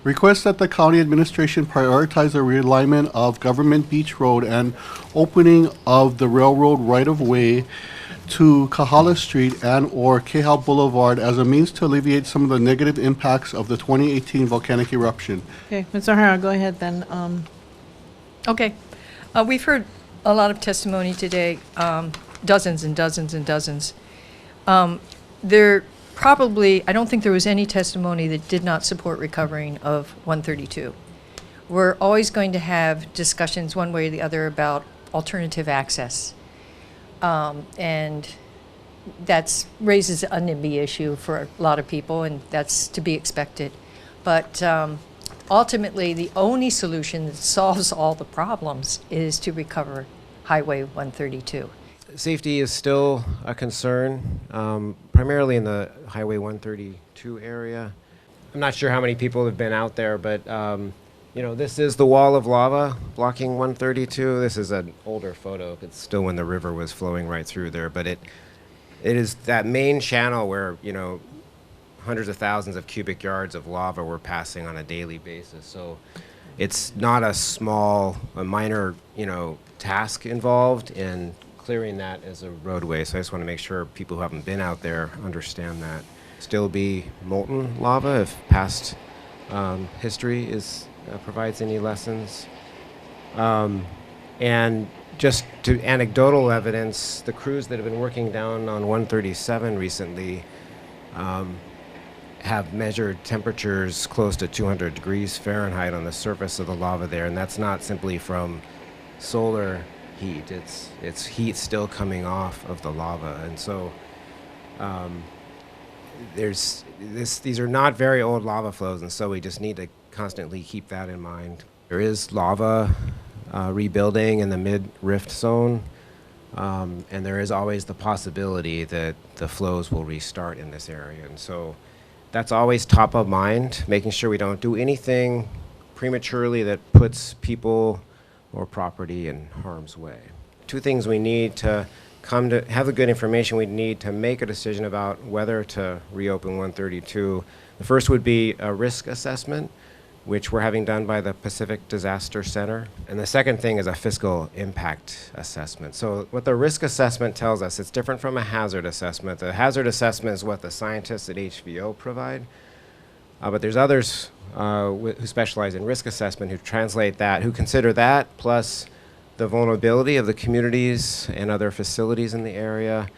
Request that the county administration prioritize the realignment of Government Beach Road and opening of the railroad right-of-way to Kahala Street and/or Kehal Boulevard as a means to alleviate some of the negative impacts of the 2018 volcanic eruption. Okay, Ms. O'Hara, go ahead then. Okay. We've heard a lot of testimony today, dozens and dozens and dozens. There probably, I don't think there was any testimony that did not support recovering of 132. We're always going to have discussions one way or the other about alternative access. And that raises a NIMBY issue for a lot of people, and that's to be expected. But ultimately, the only solution that solves all the problems is to recover Highway 132. Safety is still a concern, primarily in the Highway 132 area. I'm not sure how many people have been out there, but you know, this is the wall of lava blocking 132. This is an older photo. It's still when the river was flowing right through there, but it is that main channel where, you know, hundreds of thousands of cubic yards of lava were passing on a daily basis. So it's not a minor, you know, task involved in clearing that as a roadway. So I just want to make sure people who haven't been out there understand that. Still be molten lava if past history provides any lessons. And just to anecdotal evidence, the crews that have been working down on 137 recently have measured temperatures close to 200 degrees Fahrenheit on the surface of the lava there, and that's not simply from solar heat. It's heat still coming off of the lava, and so these are not very old lava flows, and so we just need to constantly keep that in mind. There is lava rebuilding in the mid-rift zone, and there is always the possibility that the flows will restart in this area, and so that's always top of mind, making sure we don't do anything prematurely that puts people or property in harm's way. Two things we need to come to have the good information we need to make a decision about whether to reopen 132. The first would be a risk assessment, which we're having done by the Pacific Disaster Center. And the second thing is a fiscal impact assessment. So what the risk assessment tells us, it's different from a hazard assessment. The hazard assessment is what the scientists at HVO provide. But there's others who specialize in risk assessment who translate that, who consider that plus the vulnerability of the communities and other facilities in the area,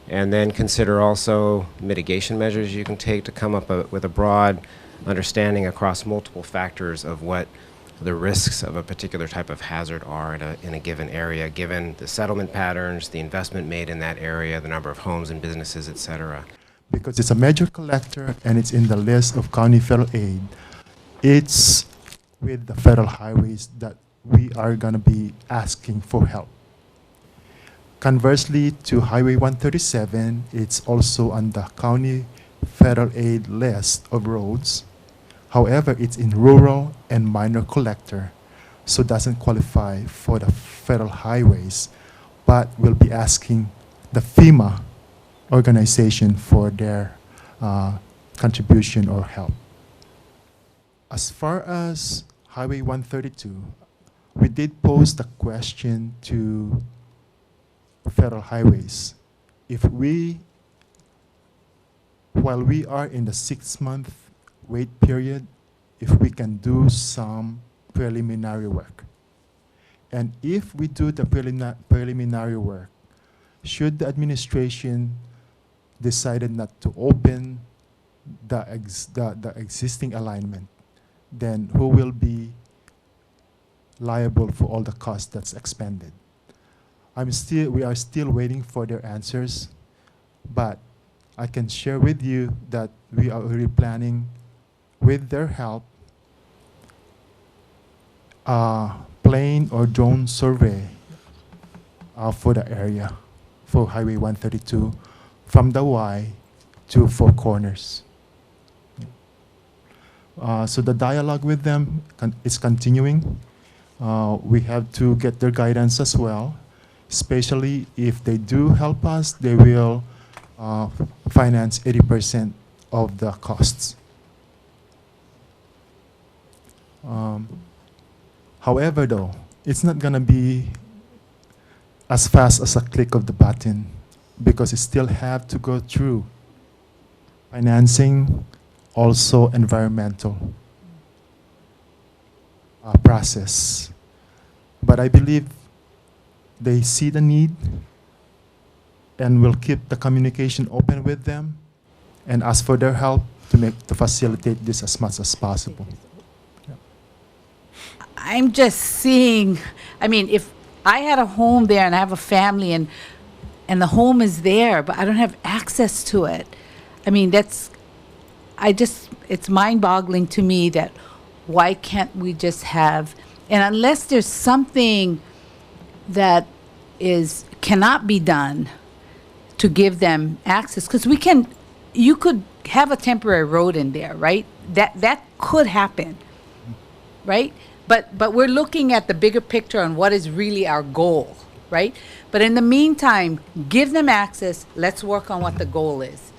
and then consider also mitigation measures you can take to come up with a broad understanding across multiple factors of what the risks of a particular type of hazard are in a given area, given the settlement patterns, the investment made in that area, the number of homes and businesses, et cetera. Because it's a major collector and it's in the list of county federal aid, it's with the federal highways that we are going to be asking for help. Conversely, to Highway 137, it's also on the county federal aid list of roads. However, it's in rural and minor collector, so doesn't qualify for the federal highways, but we'll be asking the FEMA organization for their contribution or help. As far as Highway 132, we did pose the question to federal highways. If while we are in the 6-month wait period, if we can do some preliminary work. And if we do the preliminary work, should the administration decided not to open the existing alignment, then who will be liable for all the costs that's expended? We are still waiting for their answers, but I can share with you that we are already planning, with their help, plane or drone survey for the area, for Highway 132, from the Y to Four Corners. So the dialogue with them is continuing. We have to get their guidance as well, especially if they do help us, they will finance 80% of the costs. However, though, it's not going to be as fast as a click of the button because it still have to go through financing, also environmental process. But I believe they see the need and will keep the communication open with them and ask for their help to facilitate this as much as possible. I'm just seeing, I mean, if I had a home there and I have a family and the home is there, but I don't have access to it. I mean, it's mind-boggling to me that why can't we just have, and unless there's something that cannot be done to give them access, because you could have a temporary road in there, right? That could happen, right? But we're looking at the bigger picture on what is really our goal, right? But in the meantime, give them access. Let's work on what the goal is.